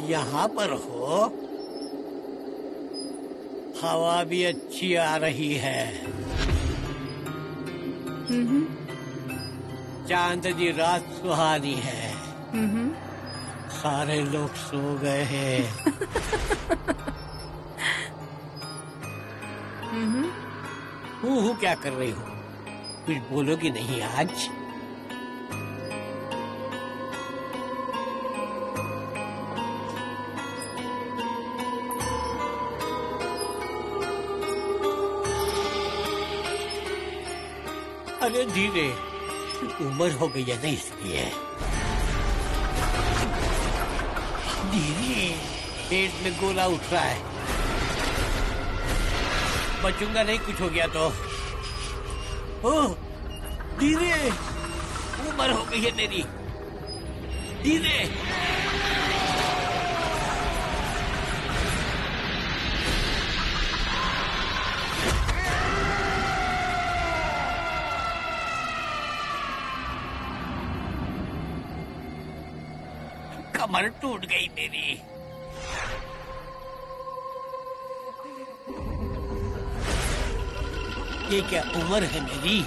यहाँ पर हो, हवा भी अच्छी आ रही है। चांदनी रात सुहानी है। सारे लोग सो गए हैं। हूँ क्या कर रही हो? कुछ बोलोगी नहीं आज? अरे धीरे, उम्र हो गई है ना इसलिए। धीरे, पेट में गोला उठ रहा है। बचूंगा नहीं कुछ हो गया तो। ओह, धीरे, उम्र हो गई है तेरी। धीरे। कमर टूट गई मेरी। ये क्या उम्र है मेरी?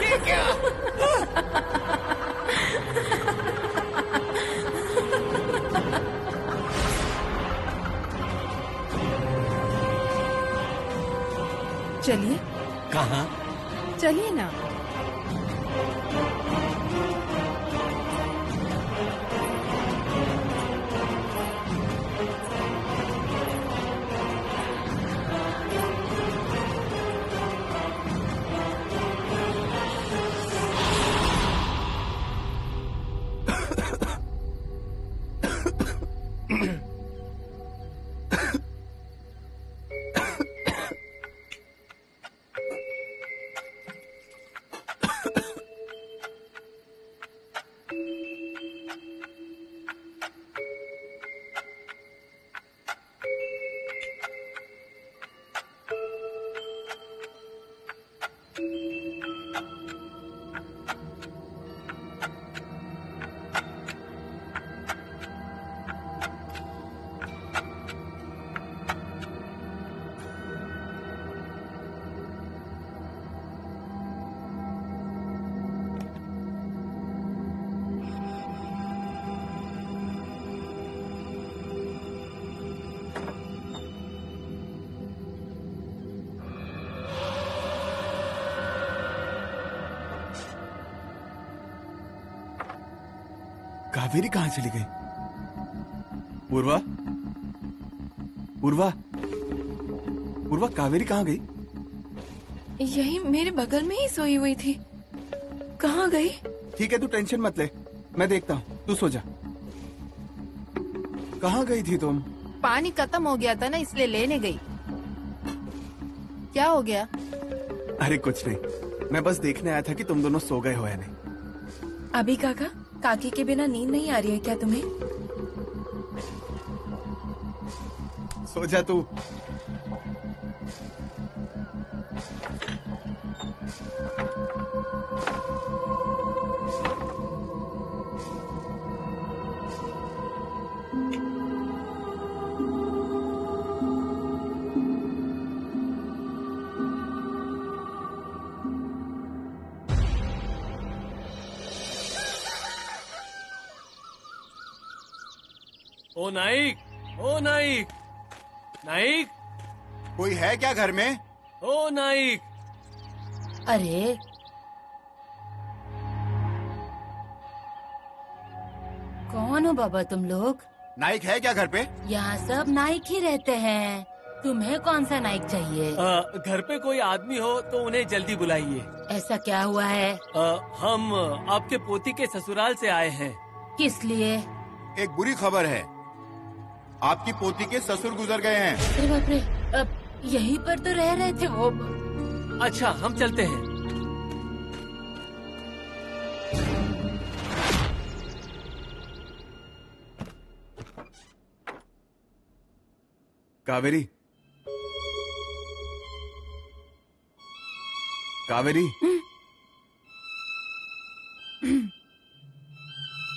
ये क्या? चलिए। कहाँ? चलिए ना। कावेरी कहाँ चली गई? पूर्वा, पूर्वा, पूर्वा, कावेरी कहाँ गई? यही मेरे बगल में ही सोई हुई थी। कहाँ गई? ठीक है, तू टेंशन मत ले, मैं देखता हूँ, तू सो जा। कहाँ गई थी तुम? पानी खत्म हो गया था ना, इसलिए लेने गई। क्या हो गया? अरे कुछ नहीं, मैं बस देखने आया था कि तुम दोनों सो गए हो या नहीं। अभी काका, काकी के बिना नींद नहीं आ रही है क्या तुम्हें? सो जा तू। ओ नाइक, ओ नाइक, नाइक, कोई है क्या घर में? ओ नाइक, अरे कौन हो बाबा तुम लोग? नाइक है क्या घर पे? यहाँ सब नाइक ही रहते हैं। तुम्हें कौन सा नाइक चाहिए? घर पे कोई आदमी हो तो उन्हें जल्दी बुलाइए। ऐसा क्या हुआ है? हम आपके पोती के ससुराल से आए हैं। किस लिए? एक बुरी खबर है, आपकी पोती के ससुर गुजर गए हैं। अरे बाप रे, अब यहीं पर तो रह रहे थे वो। अच्छा, हम चलते हैं। कावेरी, कावेरी,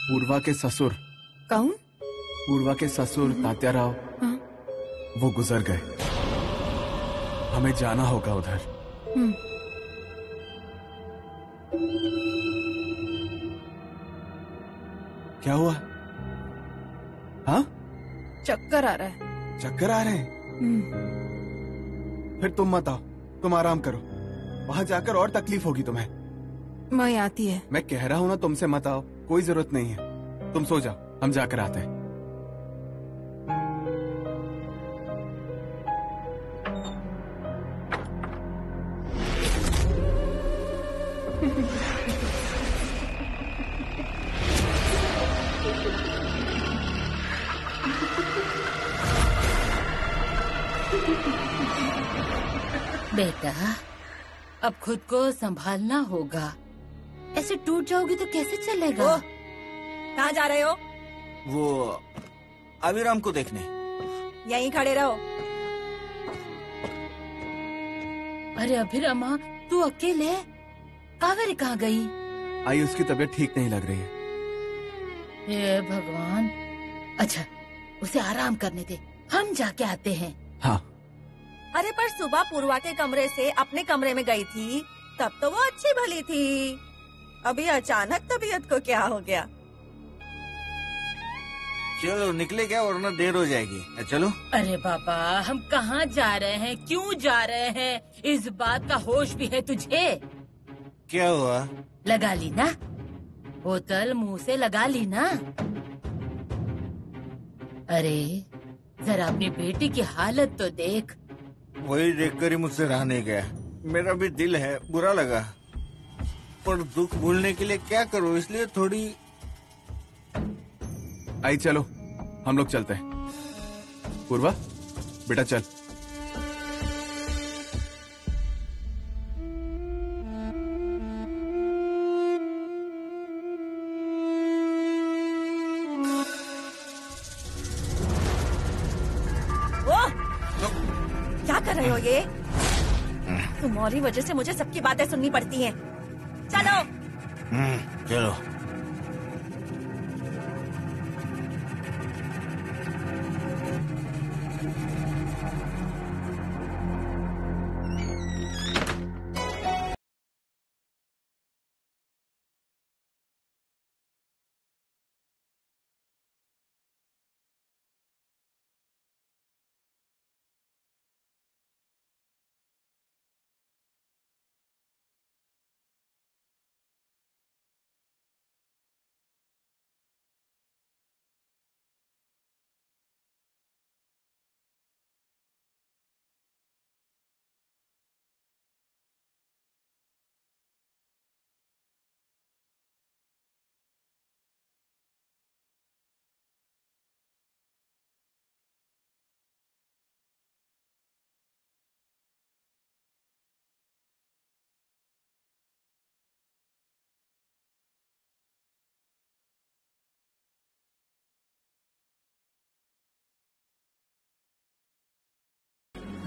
पूर्वा के ससुर। कौन? पूर्वा के ससुर तात्याराव, हाँ? वो गुजर गए। हमें जाना होगा उधर। क्या हुआ? हाँ, चक्कर आ रहा है। चक्कर आ रहे हैं? फिर तुम मत आओ, तुम आराम करो। वहां जाकर और तकलीफ होगी तुम्हें। मैं आती है। मैं कह रहा हूं ना, तुमसे मत आओ, कोई जरूरत नहीं है। तुम सो जाओ, हम जाकर आते हैं। बेटा, अब खुद को संभालना होगा। ऐसे टूट जाओगी तो कैसे चलेगा? कहाँ जा रहे हो? वो अभिराम को देखने। यहीं खड़े रहो। अरे अभिरमा, तू अकेले? कावेरी कहाँ गई? आई, उसकी तबीयत ठीक नहीं लग रही है। हे भगवान। अच्छा, उसे आराम करने दे, हम जाके आते हैं। हाँ। अरे पर सुबह पूर्वा के कमरे से अपने कमरे में गई थी, तब तो वो अच्छी भली थी। अभी अचानक तबीयत को क्या हो गया? चलो निकले क्या, वरना देर हो जाएगी। चलो। अरे बाबा, हम कहाँ जा रहे हैं, क्यों जा रहे हैं, इस बात का होश भी है तुझे? क्या हुआ? लगा ली ना बोतल, मुंह से लगा ली ना। अरे जरा अपनी बेटी की हालत तो देख। वही देखकर ही मुझसे रहा नहीं गया। मेरा भी दिल है, बुरा लगा, पर दुख भूलने के लिए क्या करूं, इसलिए थोड़ी। आई चलो, हम लोग चलते हैं। पूर्वा, बेटा चल। क्या कर रहे हो ये? तुम्हारी वजह से मुझे सबकी बातें सुननी पड़ती हैं। चलो। चलो।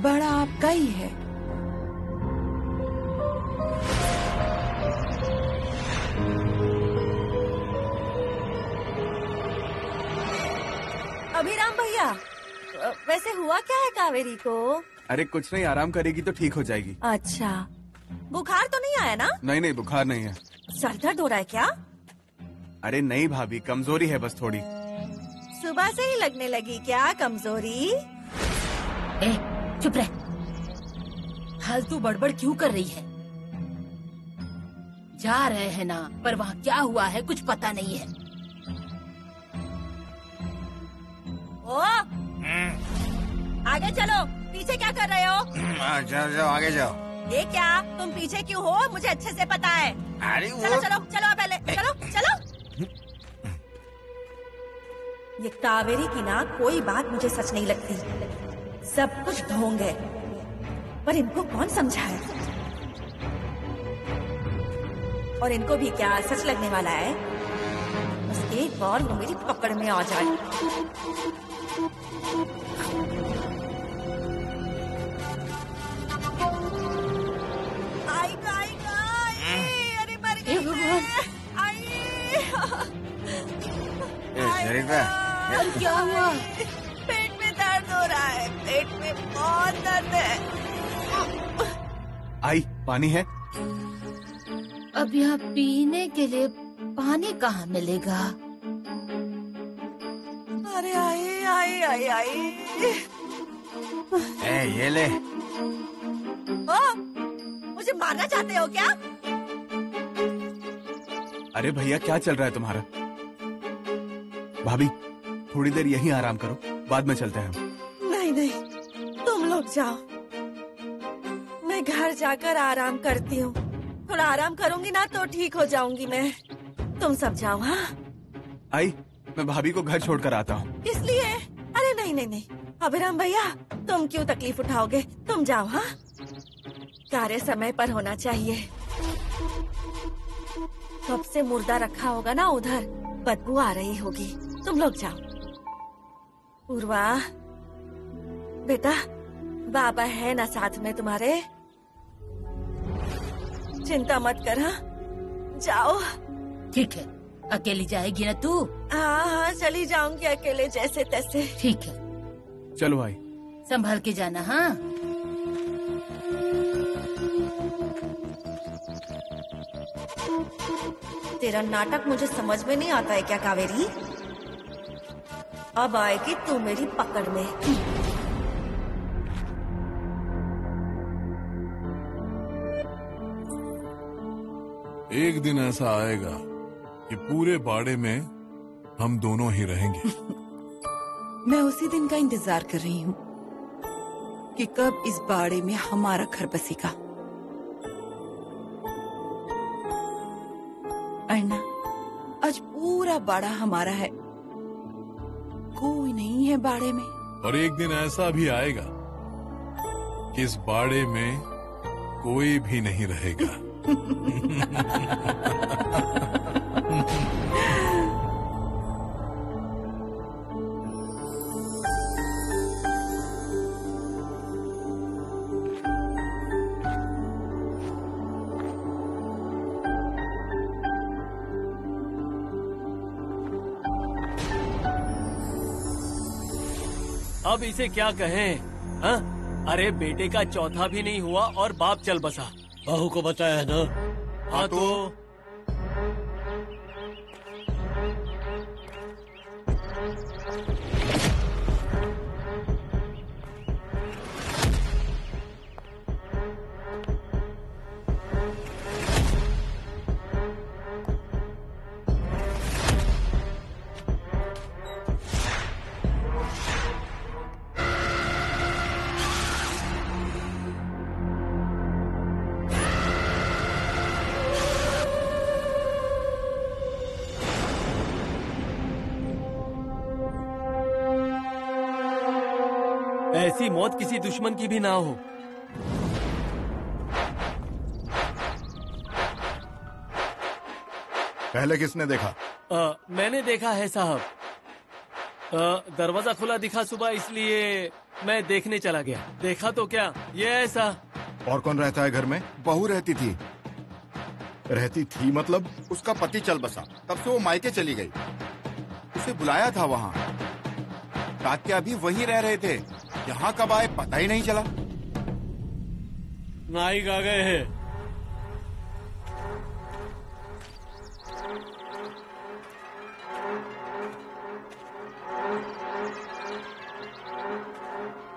बड़ा आपका ही है। अभिराम भैया, वैसे हुआ क्या है कावेरी को? अरे कुछ नहीं, आराम करेगी तो ठीक हो जाएगी। अच्छा, बुखार तो नहीं आया ना? नहीं नहीं, बुखार नहीं है। सर दर्द हो रहा है क्या? अरे नहीं भाभी, कमजोरी है बस थोड़ी। सुबह से ही लगने लगी क्या कमजोरी? ए, चुप रह। फालतू बड़बड़ क्यों कर रही है? जा रहे हैं ना, पर वहाँ क्या हुआ है कुछ पता नहीं है। ओ, आगे चलो, पीछे क्या कर रहे हो? जाओ जाओ आगे जाओ। ये क्या, तुम पीछे क्यों हो? मुझे अच्छे से पता है। अरे चलो चलो चलो पहले, चलो चलो। ये कावेरी की ना कोई बात मुझे सच नहीं लगती, सब कुछ ढोंग है, पर इनको कौन समझाए? और इनको भी क्या सच लगने वाला है? बस एक बार वो मेरी पकड़ में आ जाए। अरे मर गई मैं। शरीफा, क्या हुआ? पेट में दर्द हो रहा है, पेट में बहुत दर्द है। आई, पानी है? अब यहाँ पीने के लिए पानी कहाँ मिलेगा? अरे आई आई आई आई। ये ले। ओ, मुझे मारना चाहते हो क्या? अरे भैया, क्या चल रहा है तुम्हारा? भाभी, थोड़ी देर यहीं आराम करो, बाद में चलते हैं हम। नहीं नहीं, तुम लोग जाओ, मैं घर जाकर आराम करती हूँ। थोड़ा आराम करूंगी ना तो ठीक हो जाऊंगी मैं। तुम सब जाओ। हाँ आई, मैं भाभी को घर छोड़कर आता हूँ। इसलिए? अरे नहीं नहीं नहीं, अभिराम भैया तुम क्यों तकलीफ उठाओगे? तुम जाओ। हाँ, कार्य समय पर होना चाहिए। कब से मुर्दा रखा होगा ना उधर, बदबू आ रही होगी। तुम लोग जाओ। पूर्वा बेटा, बाबा है ना साथ में तुम्हारे? चिंता मत कर। हाँ, जाओ। ठीक है, अकेली जाएगी ना तू? हाँ हाँ, चली जाऊंगी अकेले जैसे तैसे। ठीक है, चलो आई। संभल के जाना। हाँ, तेरा नाटक मुझे समझ में नहीं आता है क्या कावेरी? अब आएगी तू मेरी पकड़ में। एक दिन ऐसा आएगा कि पूरे बाड़े में हम दोनों ही रहेंगे। मैं उसी दिन का इंतजार कर रही हूँ कि कब इस बाड़े में हमारा घर बसेगा। अन्ना, आज पूरा बाड़ा हमारा है, कोई नहीं है बाड़े में। और एक दिन ऐसा भी आएगा कि इस बाड़े में कोई भी नहीं रहेगा। अब इसे क्या कहें? हाँ? अरे बेटे का चौथा भी नहीं हुआ और बाप चल बसा। बहू को बताया है ना? हाँ तो ऐसी मौत किसी दुश्मन की भी ना हो। पहले किसने देखा? मैंने देखा है साहब। दरवाजा खुला दिखा सुबह, इसलिए मैं देखने चला गया। देखा तो क्या, ये ऐसा। और कौन रहता है घर में? बहू रहती थी। रहती थी मतलब उसका पति चल बसा, तब से वो मायके चली गई। उसे बुलाया था वहाँ, तात्या भी वहीं रह रहे थे। यहाँ कब आए पता ही नहीं चला। नाइक आ गए हैं।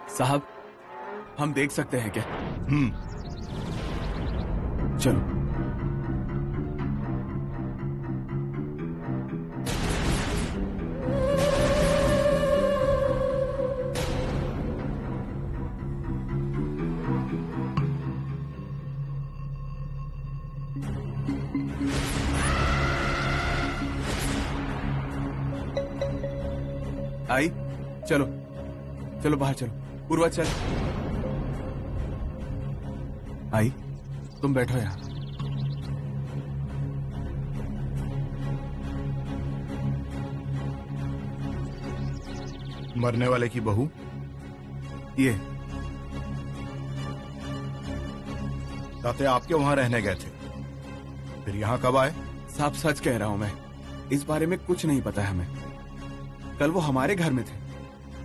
साहब, हम देख सकते हैं क्या? हम्म। चलो। आई, चलो चलो बाहर चलो। पूर्वा चल। आई, तुम बैठो यहाँ। मरने वाले की बहू ये ताते आपके वहां रहने गए थे, फिर यहाँ कब आए? साफ सच कह रहा हूं मैं, इस बारे में कुछ नहीं पता है हमें। कल वो हमारे घर में थे,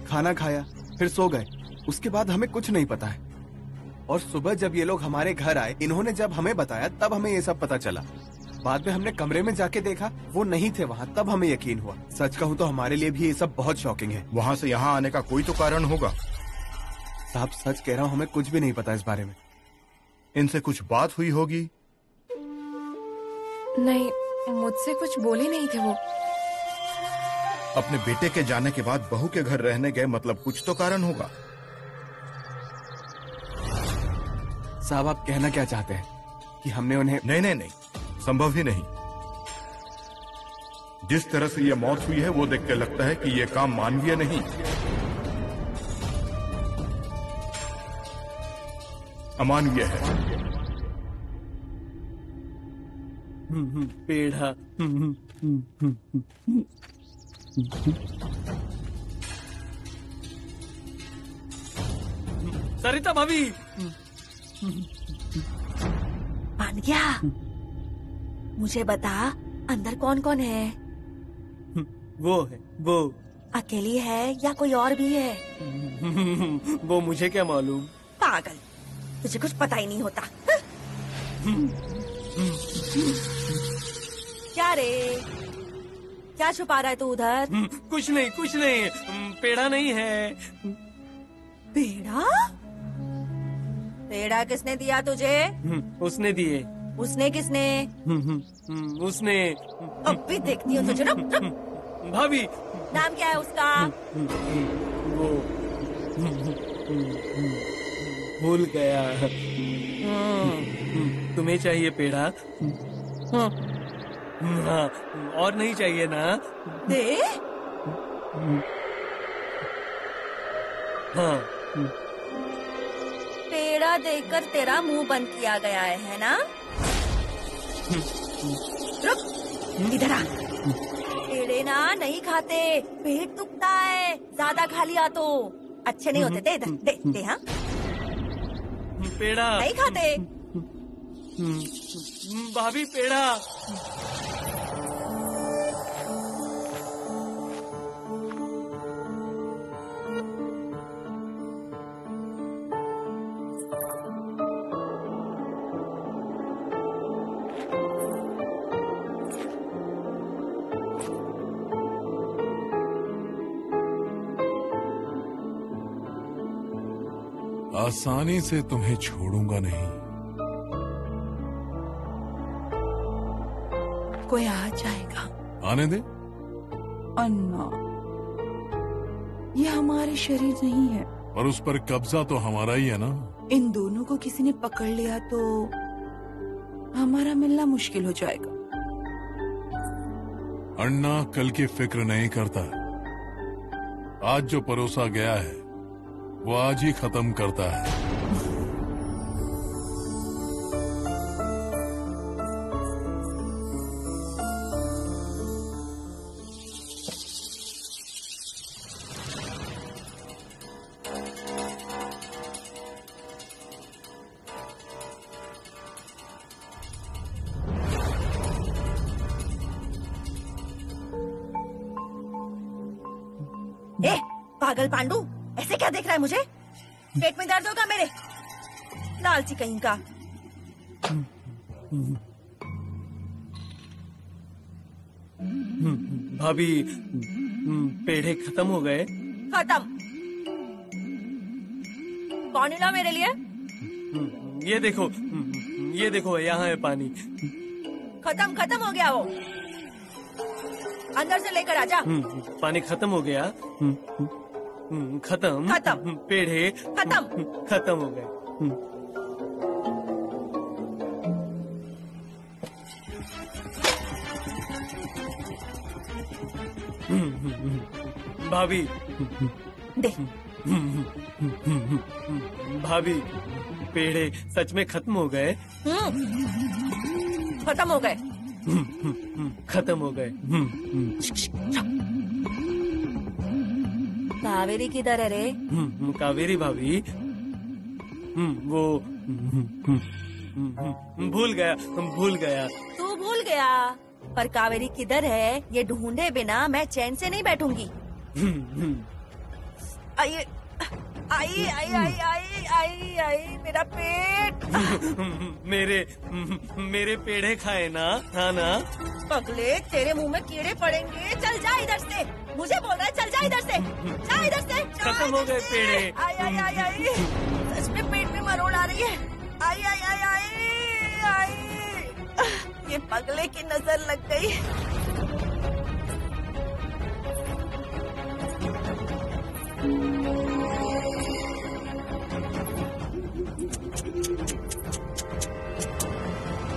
खाना खाया, फिर सो गए, उसके बाद हमें कुछ नहीं पता है। और सुबह जब ये लोग हमारे घर आए, इन्होंने जब हमें बताया तब हमें ये सब पता चला। बाद में हमने कमरे में जाके देखा, वो नहीं थे वहाँ, तब हमें यकीन हुआ। सच कहूँ तो हमारे लिए भी ये सब बहुत शॉकिंग है। वहाँ से यहाँ आने का कोई तो कारण होगा। साहब सच कह रहा हूँ, हमें कुछ भी नहीं पता इस बारे में। इनसे कुछ बात हुई होगी? नहीं, मुझसे कुछ बोले नहीं थे वो। अपने बेटे के जाने के बाद बहू के घर रहने गए, मतलब कुछ तो कारण होगा। साहब आप कहना क्या चाहते हैं कि हमने उन्हें? नहीं नहीं नहीं, संभव ही नहीं। जिस तरह से यह मौत हुई है वो देख के लगता है कि यह काम मानवीय नहीं, अमानवीय है। पेढ़ा। सरिता भाभी। मान गया। मुझे बता, अंदर कौन कौन है? वो है वो। अकेली है या कोई और भी है? वो मुझे क्या मालूम। पागल, तुझे कुछ पता ही नहीं होता। क्या रे, क्या छुपा रहा है तू उधर? कुछ नहीं कुछ नहीं, पेड़ा नहीं है। पेड़ा? पेड़ा किसने दिया तुझे? उसने दिए। उसने किसने? उसने। अब भी देखती हूँ तुझे। रुक रुक। भाभी। नाम क्या है उसका? वो भूल गया। तुम्हें चाहिए पेड़ा? हाँ, और नहीं चाहिए ना? दे। हाँ। पेड़ा देकर तेरा मुंह बंद किया गया है ना? रुक, इधर आ। पेड़े ना नहीं खाते, पेट दुखता है, ज्यादा खा लिया तो अच्छे नहीं होते। दे इधर, दे दे। हाँ, पेड़ा नहीं खाते। भाभी पेड़ा। आसानी से तुम्हें छोड़ूंगा नहीं। कोई आ जाएगा। आने दे। अन्ना, ये हमारे शरीर नहीं है। और उस पर कब्जा तो हमारा ही है ना। इन दोनों को किसी ने पकड़ लिया तो हमारा मिलना मुश्किल हो जाएगा। अन्ना कल की फिक्र नहीं करता। आज जो परोसा गया है वो आज ही खत्म करता है। ए, पागल पांडू, ऐसे क्या देख रहा है मुझे? पेट में दर्द होगा मेरे, लालची कहीं का। भाभी, पेड़े खत्म हो गए। खत्म? पानी ला मेरे लिए। ये देखो यहाँ है पानी। खत्म खत्म हो गया वो, अंदर से लेकर आजा। पानी खत्म हो गया। खत्म। खत्म। पेड़े खत्म। खत्म हो गए। भाभी, दे। भाभी, पेड़े सच में खत्म हो गए? खत्म हो गए। खत्म हो गए। कावेरी किधर है रे? कावेरी भाभी, वो भूल गया। तू भूल गया, पर कावेरी किधर है ये ढूंढे बिना मैं चैन से नहीं बैठूंगी। आई आई आई आई आई आई आई मेरा पेट। मेरे पेड़े खाए ना, हाँ ना? पगले, तेरे मुंह में कीड़े पड़ेंगे। चल जा इधर से, मुझे बोल रहा है चल जा इधर से, जा इधर से। खत्म हो गए पेड़े। आई आई आई आई, सच में पेट में मरोड़ आ रही है। आई आई आई आई आई, ये पगले की नजर लग गई।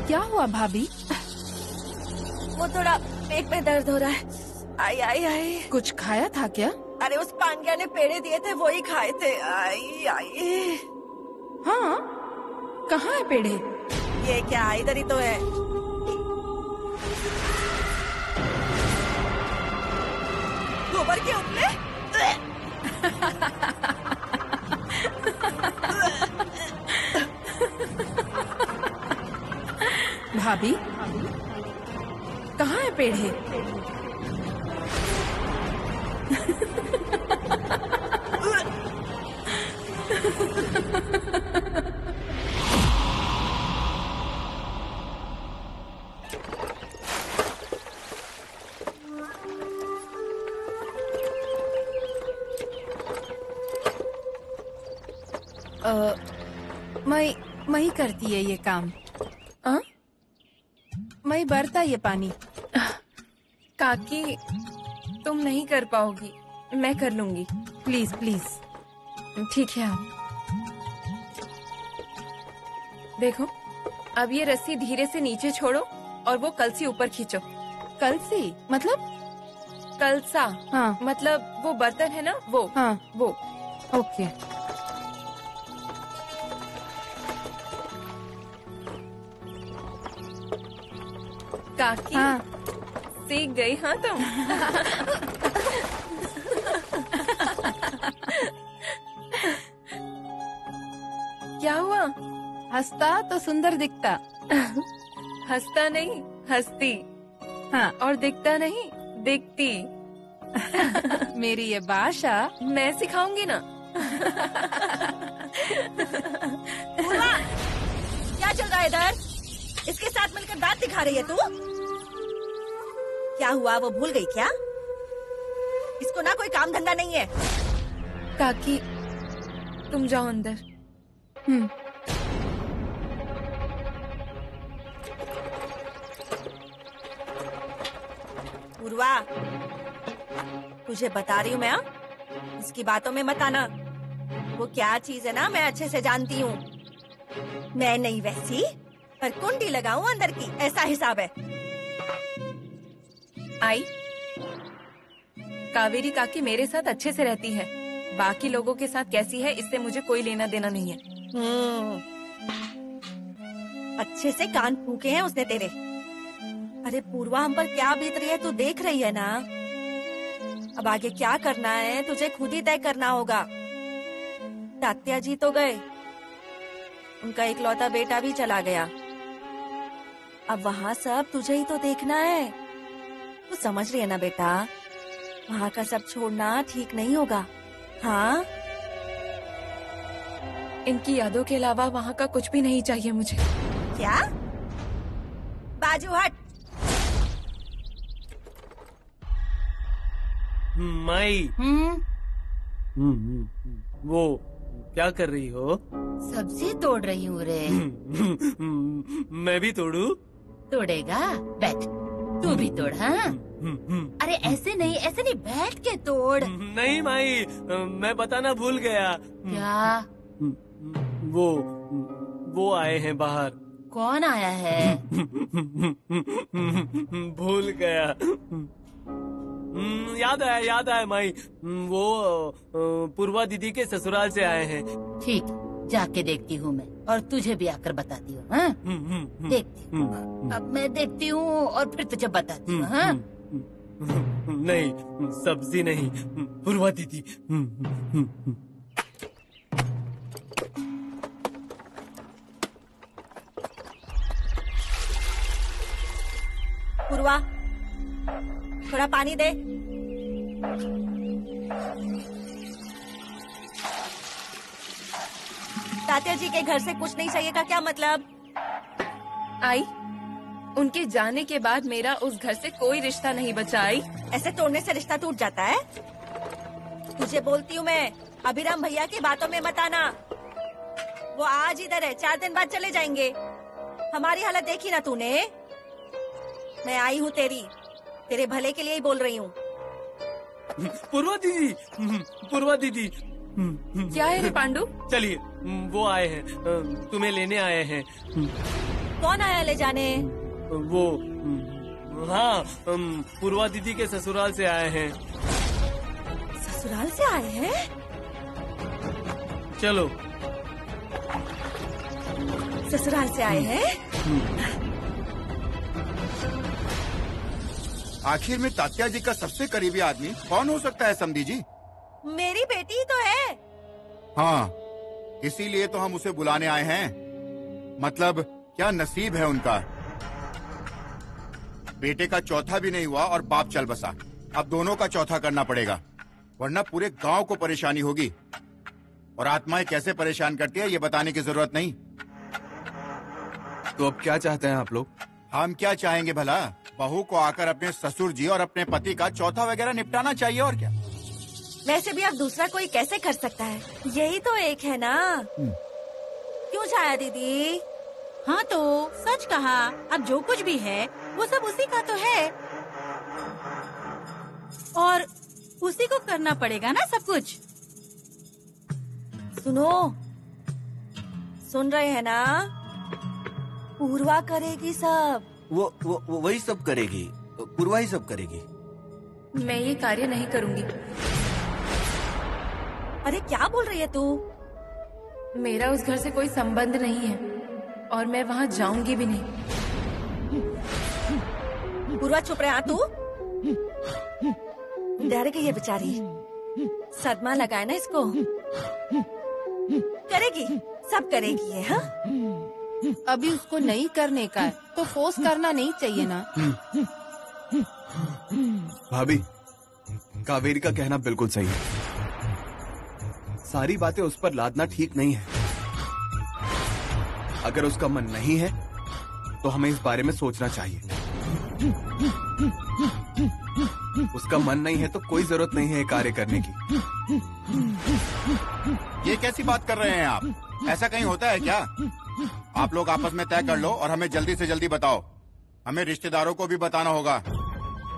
क्या हुआ भाभी? वो थोड़ा पेट में दर्द हो रहा है। आई आई आई। कुछ खाया था क्या? अरे उस पांड्या ने पेड़े दिए थे, वो ही खाए थे। आई आई। हाँ, कहाँ है पेड़े? ये क्या, इधर ही तो है। गोबर के उपले। भाभी, कहाँ है पेड़े? मैं करती है ये काम। मैं भरता ये पानी। काकी, तुम नहीं कर पाओगी, मैं कर लूंगी। Please please. ठीक है। देखो, अब ये रस्सी धीरे से नीचे छोड़ो और वो कलसी ऊपर खींचो। कलसी मतलब? कलसा। हाँ, मतलब वो बर्तन है ना, वो। हाँ, वो। ओके। काकी, हाँ। सीख गई हाँ तुम। क्या हुआ? हंसता तो सुंदर दिखता। हंसता नहीं, हंसती। हाँ, और दिखता नहीं, दिखती। मेरी ये भाषा मैं सिखाऊंगी ना। क्या चल रहा है इधर? इसके साथ मिलकर दांत दिखा रही है तू? क्या हुआ, वो भूल गई क्या? इसको ना कोई काम धंधा नहीं है। काकी, तुम जाओ अंदर। पूर्वा, तुझे बता रही हूँ मैं, इसकी बातों में मत आना। वो क्या चीज है ना, मैं अच्छे से जानती हूँ। मैं नहीं वैसी, पर कुंडी लगाऊं अंदर की, ऐसा हिसाब है। आई, कावेरी काकी मेरे साथ अच्छे से रहती है, बाकी लोगों के साथ कैसी है इससे मुझे कोई लेना देना नहीं है। अच्छे से कान फूके हैं उसने तेरे। अरे पूर्वा, हम पर क्या बीत रही है तू देख रही है ना। अब आगे क्या करना है तुझे खुद ही तय करना होगा। तात्या जी तो गए, उनका इकलौता बेटा भी चला गया। अब वहाँ सब तुझे ही तो देखना है। तू समझ रही है ना बेटा, वहाँ का सब छोड़ना ठीक नहीं होगा। हाँ, इनकी यादों के अलावा वहाँ का कुछ भी नहीं चाहिए मुझे। क्या? बाजू हट। माई। वो क्या कर रही हो? सब्जी तोड़ रही हूँ रे। मैं भी तोड़ू? तोड़ेगा? बैठ, तू भी तोड़। हाँ, अरे ऐसे नहीं, बैठ के तोड़। नहीं माई, मैं बताना भूल गया। क्या? वो आए हैं बाहर। कौन आया है? भूल गया। याद आया माई। वो पूर्वा दीदी के ससुराल से आए हैं। ठीक, जाके देखती हूँ मैं, और तुझे भी आकर बताती हूँ। हाँ? देखती हूँ। अब मैं देखती हूँ और फिर तुझे बताती हूँ। हाँ? नहीं, सब्जी नहीं, पूर्वा दीदी। पूर्वा, थोड़ा पानी दे। तात्या जी के घर से कुछ नहीं चाहिए का क्या मतलब? आई, उनके जाने के बाद मेरा उस घर से कोई रिश्ता नहीं बचा। आई, ऐसे तोड़ने से रिश्ता टूट जाता है? तुझे बोलती हूँ मैं, अभिराम भैया की बातों में मत आना। वो आज इधर है, 4 दिन बाद चले जाएंगे। हमारी हालत देखी ना तूने? मैं आई हूँ तेरे भले के लिए ही बोल रही हूँ। पूर्वा दीदी। क्या है रे पांडु? चलिए, वो आए हैं, तुम्हें लेने आए हैं। कौन आया ले जाने? वो, हाँ, पूर्वा दीदी के ससुराल से आए हैं। ससुराल से आए हैं? चलो। ससुराल से आए हैं? आखिर में तात्या जी का सबसे करीबी आदमी कौन हो सकता है समधी जी? मेरी बेटी ही तो है। हाँ, इसीलिए तो हम उसे बुलाने आए हैं। मतलब क्या नसीब है उनका। बेटे का चौथा भी नहीं हुआ और बाप चल बसा। अब दोनों का चौथा करना पड़ेगा, वरना पूरे गांव को परेशानी होगी। और आत्माएं कैसे परेशान करती है ये बताने की जरूरत नहीं। तो अब क्या चाहते हैं आप लोग? हम क्या चाहेंगे भला? बहू को आकर अपने ससुर जी और अपने पति का चौथा वगैरह निपटाना चाहिए, और क्या। वैसे भी अब दूसरा कोई कैसे कर सकता है? यही तो एक है ना। क्यों छाया दीदी? हाँ तो सच कहा। अब जो कुछ भी है वो सब उसी का तो है, और उसी को करना पड़ेगा ना सब कुछ। सुन रहे हैं ना? पूर्वा करेगी सब। वो वही सब करेगी, पूर्वा ही सब करेगी। मैं ये कार्य नहीं करूँगी। अरे क्या बोल रही है तू? मेरा उस घर से कोई संबंध नहीं है और मैं वहाँ जाऊंगी भी नहीं। पूर्वा चुप रहा तू। डर गई है बेचारी, सदमा लगा है ना इसको। करेगी, सब करेगी है। हाँ, अभी उसको नहीं करने का है तो फोर्स करना नहीं चाहिए ना। भाभी, कावेरी का कहना बिल्कुल सही है। सारी बातें उस पर लादना ठीक नहीं है। अगर उसका मन नहीं है तो हमें इस बारे में सोचना चाहिए। उसका मन नहीं है तो कोई जरूरत नहीं है कार्य करने की। ये कैसी बात कर रहे हैं आप? ऐसा कहीं होता है क्या? आप लोग आपस में तय कर लो और हमें जल्दी से जल्दी बताओ। हमें रिश्तेदारों को भी बताना होगा।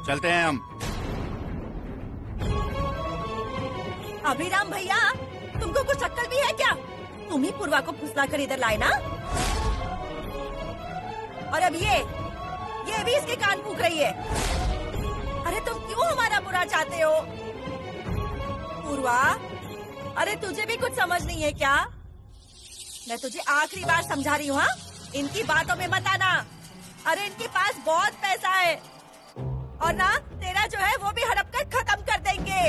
चलते हैं हम। अभिराम भैया, तुमको कुछ अक्ल भी है क्या? तुम ही पूर्वा को फुसला कर इधर लाए ना। और अब ये भी इसके कान फूंक रही है। अरे तुम क्यों हमारा बुरा चाहते हो? पूर्वा, अरे तुझे भी कुछ समझ नहीं है क्या? मैं तुझे आखिरी बार समझा रही हूँ। हाँ, इनकी बातों में मत आना। अरे इनके पास बहुत पैसा है और ना तेरा जो है वो भी हड़प कर खत्म कर देंगे।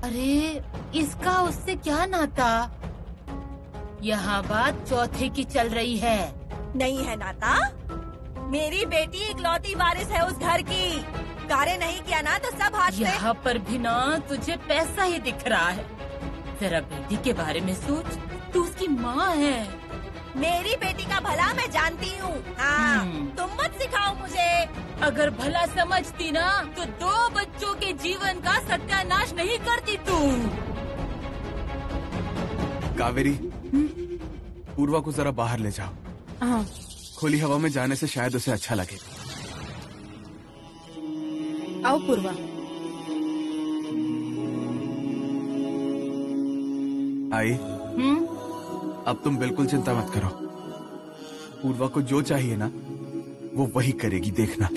अरे इसका उससे क्या नाता? यहाँ बात चौथे की चल रही है। नहीं है नाता। मेरी बेटी इकलौती वारिस है उस घर की। कार्य नहीं किया ना तो सब हाथ से। यहाँ पर भी ना तुझे पैसा ही दिख रहा है। जरा बेटी के बारे में सोच, तू उसकी माँ है। मेरी बेटी का भला मैं जानती हूँ। हाँ, तुम मत सिखाओ मुझे। अगर भला समझती ना तो 2 बच्चों के जीवन का सत्यानाश नहीं करती तू। कावेरी, पूर्वा को जरा बाहर ले जाओ। हाँ, खुली हवा में जाने से शायद उसे अच्छा लगे। आओ पूर्वा। आई, अब तुम बिल्कुल चिंता मत करो। पूर्वा को जो चाहिए ना वो वही करेगी, देखना।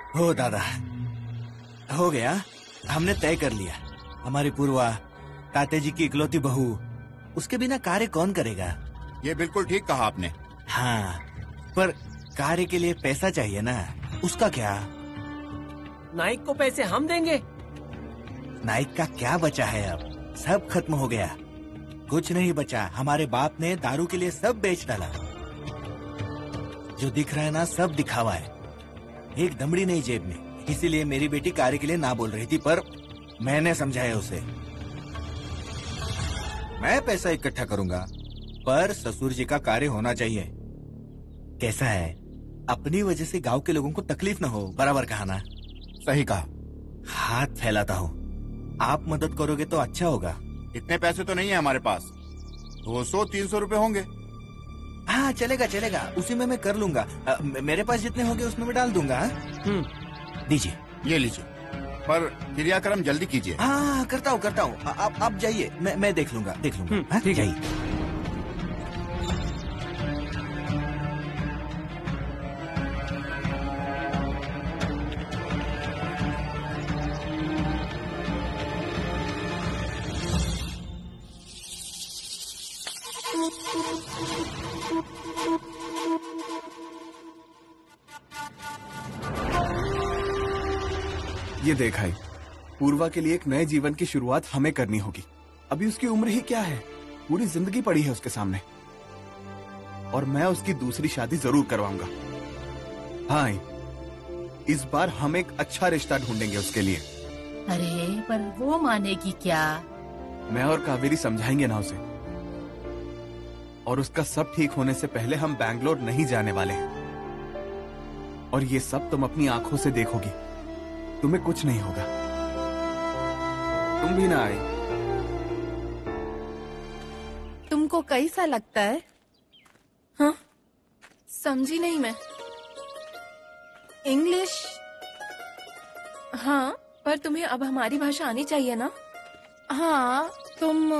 हो दादा, हो गया। हमने तय कर लिया। हमारी पूर्वा ताते जी की इकलौती बहू, उसके बिना कार्य कौन करेगा? ये बिल्कुल ठीक कहा आपने। हाँ, पर कार्य के लिए पैसा चाहिए ना, उसका क्या? नाइक को पैसे हम देंगे। नाइक का क्या बचा है? अब सब खत्म हो गया, कुछ नहीं बचा। हमारे बाप ने दारू के लिए सब बेच डाला। जो दिख रहा है ना, सब दिखावा है, एक दमड़ी नहीं जेब में। इसीलिए मेरी बेटी कार्य के लिए ना बोल रही थी, पर मैंने समझाया उसे। मैं पैसा इकट्ठा करूंगा, पर ससुर जी का कार्य होना चाहिए। कैसा है? अपनी वजह से गांव के लोगों को तकलीफ न हो। बराबर कहा ना? सही कहा। हाथ फैलाता हूँ, आप मदद करोगे तो अच्छा होगा। इतने पैसे तो नहीं है हमारे पास, 200-300 रुपए होंगे। हाँ, चलेगा चलेगा, उसी में मैं कर लूंगा। मेरे पास जितने होंगे उसमें मैं डाल दूंगा। दीजिए। ये लीजिए, पर क्रियाक्रम जल्दी कीजिए। हाँ, करता हूँ। आप जाइए, मैं देख लूंगा। हाँ, जाइए। ये देखा ही, पूर्वा के लिए एक नए जीवन की शुरुआत हमें करनी होगी। अभी उसकी उम्र ही क्या है, पूरी जिंदगी पड़ी है उसके सामने, और मैं उसकी दूसरी शादी जरूर करवाऊंगा। हाँ, इस बार हम एक अच्छा रिश्ता ढूंढेंगे उसके लिए। अरे पर वो मानेगी क्या? मैं और कावेरी समझाएंगे ना उसे, और उसका सब ठीक होने से पहले हम बैंगलोर नहीं जाने वाले हैं। और ये सब तुम अपनी आंखों से देखोगी, तुम्हें कुछ नहीं होगा। तुम भी ना आए। तुमको कैसा लगता है? हाँ, समझी नहीं मैं। इंग्लिश? हाँ, पर तुम्हें अब हमारी भाषा आनी चाहिए ना। हाँ, तुम।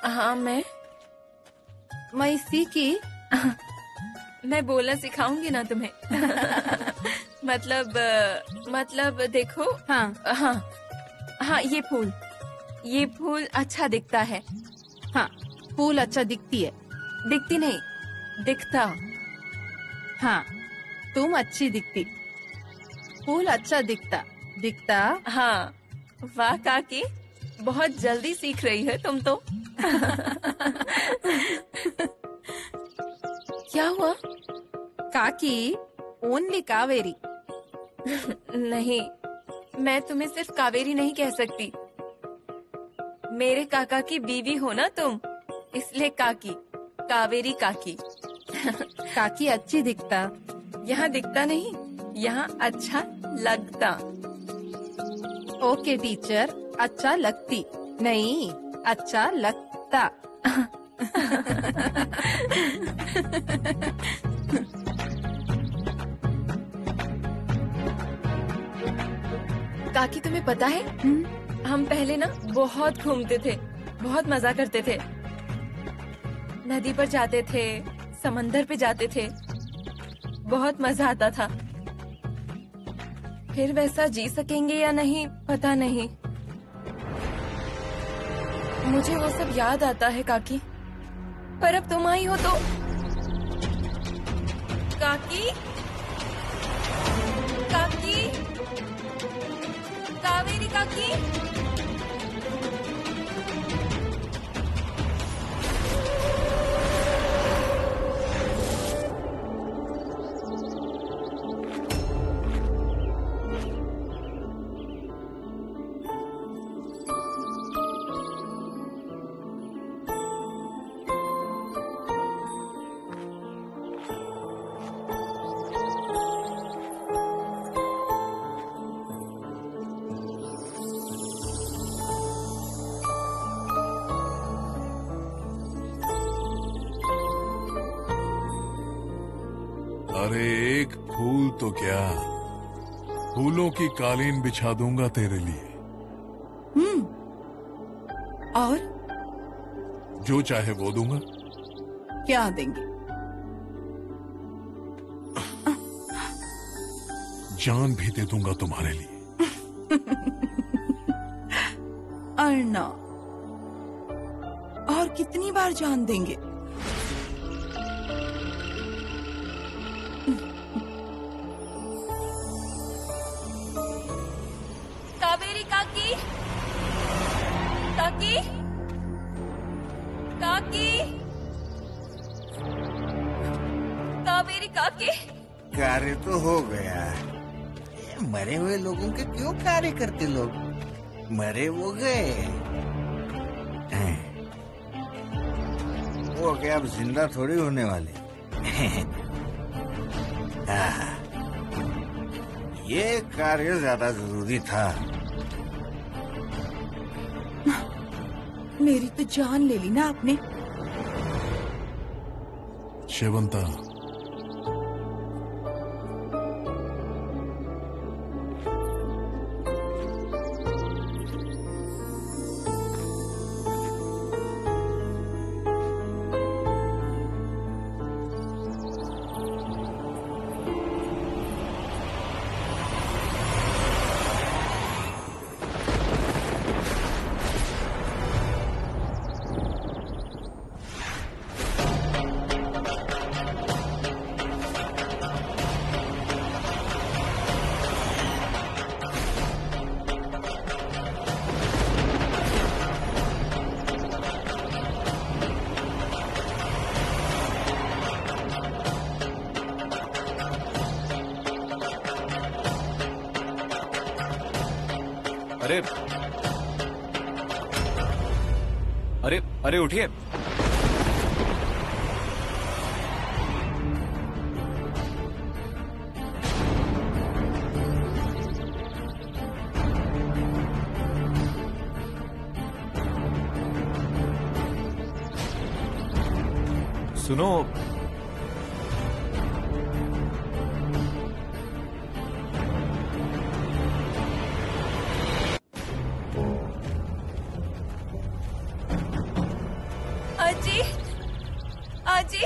हाँ, मैं सीखी। मैं बोलना सिखाऊंगी ना तुम्हें। मतलब देखो। हाँ, ये फूल अच्छा दिखता है। हाँ, फूल अच्छा दिखती है। दिखती नहीं, दिखता। हाँ, तुम अच्छी दिखती। फूल अच्छा दिखता। हाँ, वाह काकी, बहुत जल्दी सीख रही है तुम तो। क्या हुआ? काकी, ओनली कावेरी। नहीं, मैं तुम्हें सिर्फ कावेरी नहीं कह सकती। मेरे काका की बीवी हो ना तुम, इसलिए काकी, कावेरी काकी। काकी अच्छी दिखता। यहाँ दिखता नहीं, यहाँ अच्छा लगता। ओके टीचर, अच्छा लगती नहीं, अच्छा लगता। काकी, तुम्हें पता है, हम पहले ना बहुत घूमते थे, बहुत मजा करते थे। नदी पर जाते थे, समंदर पे जाते थे, बहुत मजा आता था। फिर वैसा जी सकेंगे या नहीं पता नहीं। मुझे वो सब याद आता है काकी, पर अब तुम आई हो तो। काकी, काकी, कावेरी काकी। अरे एक फूल तो क्या, फूलों की कालीन बिछा दूंगा तेरे लिए। और जो चाहे वो दूंगा। क्या देंगे? जान भी दे दूंगा तुम्हारे लिए। अर्णा, और कितनी बार जान देंगे? कावेरी काकी, काकी, काकी, कावेरी काकी। कार्य तो हो गया। ये मरे हुए लोगों के क्यों कार्य करते लोग? मरे वो गए, वो गए, अब जिंदा थोड़ी होने वाले। ये कार्य ज्यादा जरूरी था। मेरी तो जान ले ली ना आपने। शेवंता, अरे अरे अरे उठिए। सुनो, आजी, आजी,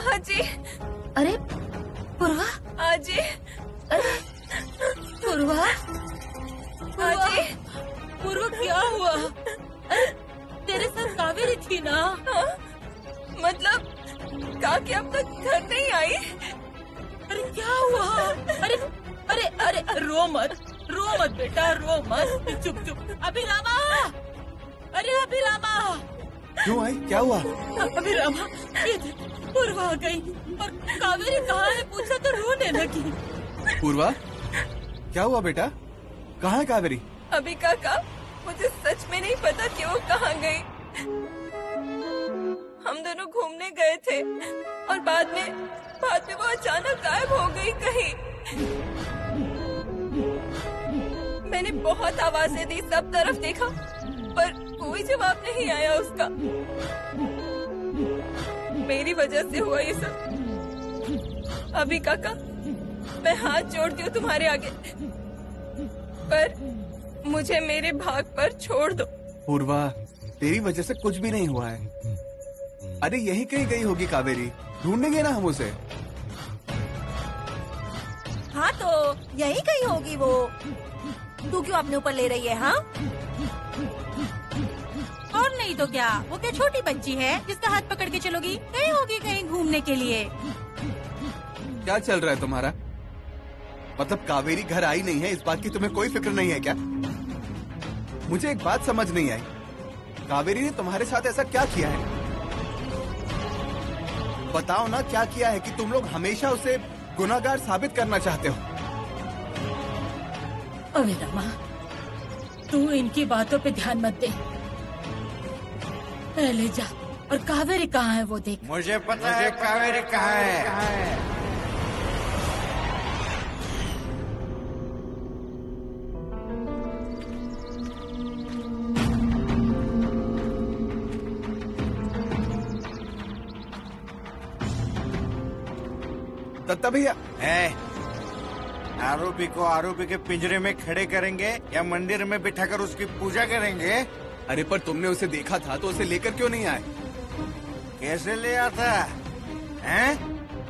आजी। अरे पूर्वा, आजी, अरे पूर्वा, आजी। पूर्वा क्या हुआ? अरे तेरे साथ कावेरी थी ना? हाँ? मतलब काकी अब तक घर नहीं आई? अरे क्या हुआ? अरे अरे अरे रो मत बेटा, रो मत। चुप चुप। अभिरामा, अरे अभिरामा। क्यों आई? क्या हुआ? अभिरामा, ये देख, पूर्वा आ गई और कावेरी कहाँ है पूछा तो रोने लगी। पूर्वा, क्या हुआ बेटा? कहाँ है कावेरी? अभी काका, मुझे सच में नहीं पता कि वो कहाँ गई। हम दोनों घूमने गए थे और बाद में वो अचानक गायब हो गई कहीं। मैंने बहुत आवाजें दी, सब तरफ देखा, पर कोई जवाब नहीं आया उसका। मेरी वजह से हुआ ये सब। अभी काका, मैं हाथ जोड़ती हूँ तुम्हारे आगे, पर मुझे मेरे भाग पर छोड़ दो। पूर्वा, तेरी वजह से कुछ भी नहीं हुआ है। अरे यहीं कहीं गई होगी कावेरी, ढूंढेंगे ना हम उसे। हाँ तो यही कहीं होगी वो। तू क्यों अपने ऊपर ले रही है? हाँ, और नहीं तो क्या, वो क्या छोटी बच्ची है जिसका हाथ पकड़ के चलोगी? कहीं होगी कहीं घूमने के लिए। क्या चल रहा है तुम्हारा? मतलब कावेरी घर आई नहीं है, इस बात की तुम्हें कोई फिक्र नहीं है क्या? मुझे एक बात समझ नहीं आई, कावेरी ने तुम्हारे साथ ऐसा क्या किया है? बताओ ना, क्या किया है कि तुम लोग हमेशा उसे गुनाहगार साबित करना चाहते हो? अभिरामा, तू इनकी बातों पे ध्यान मत दे, पहले जा और कावेरी कहाँ है वो देख। मुझे पता है कावेरी कहाँ है। दत्ता भैया, आरोपी को आरोपी के पिंजरे में खड़े करेंगे या मंदिर में बिठाकर उसकी पूजा करेंगे? अरे पर तुमने उसे देखा था तो उसे लेकर क्यों नहीं आए? कैसे ले आता? हैं?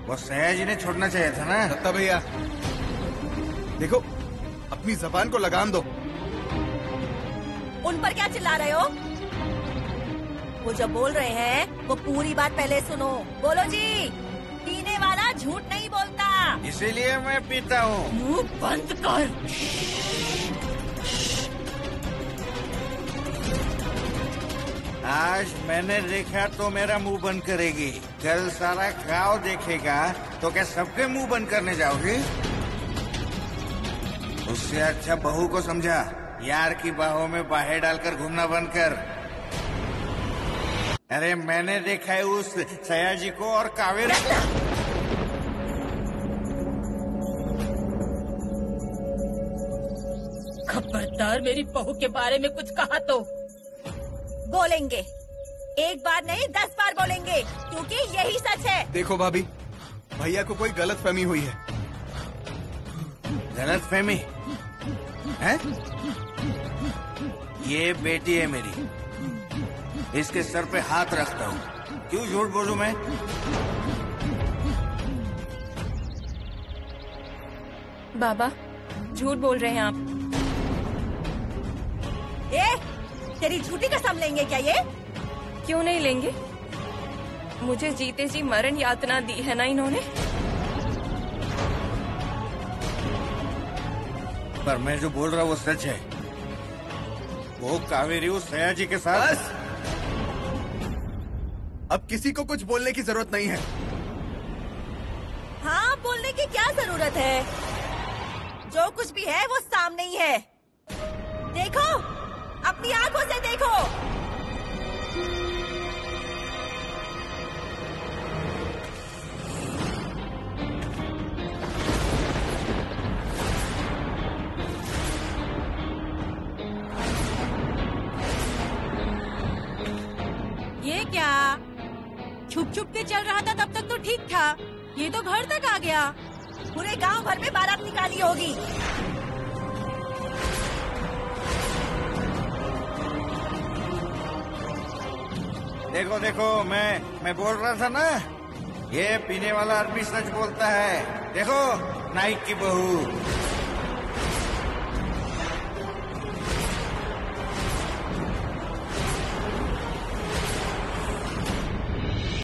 वो सयाजी ने छोड़ना चाहिए था ना। दत्ता भैया देखो, अपनी जबान को लगाम दो। उन पर क्या चिल्ला रहे हो? वो जो बोल रहे हैं वो पूरी बात पहले सुनो। बोलो जी। पीने वाला झूठ नहीं बोलता, इसीलिए मैं पीता हूँ। मुंह बंद कर। आज मैंने देखा तो मेरा मुंह बंद करेगी, कल सारा गांव देखेगा तो क्या सबके मुंह बंद करने जाओगे? उससे अच्छा बहू को समझा, यार की बाहों में बाहें डालकर घूमना बंद कर। अरे मैंने देखा है उस सयाजी को और कावेरी को। खबरदार मेरी बहू के बारे में कुछ कहा तो बोलेंगे। एक बार नहीं 10 बार बोलेंगे, क्योंकि यही सच है। देखो भाभी, भैया को कोई गलतफहमी हुई है। गलतफहमी है? ये बेटी है मेरी, इसके सर पे हाथ रखता हूँ। क्यों झूठ बोलूं मैं? बाबा झूठ बोल रहे हैं आप। तेरी झूठी कसम लेंगे क्या ये? क्यों नहीं लेंगे? मुझे जीते जी मरण यातना दी है ना इन्होंने। पर मैं जो बोल रहा हूँ वो सच है। वो कावेरी उस सयाजी के साथ। बस, अब किसी को कुछ बोलने की जरूरत नहीं है। हाँ, बोलने की क्या जरूरत है? जो कुछ भी है वो सामने ही है। देखो, अपनी आंखों से देखो। ये क्या? छुप छुप के चल रहा था तब तक तो ठीक था, ये तो घर तक आ गया। पूरे गांव भर में बारात निकाली होगी। देखो देखो, मैं बोल रहा था ना, ये पीने वाला आदमी सच बोलता है। देखो नाइक की बहू।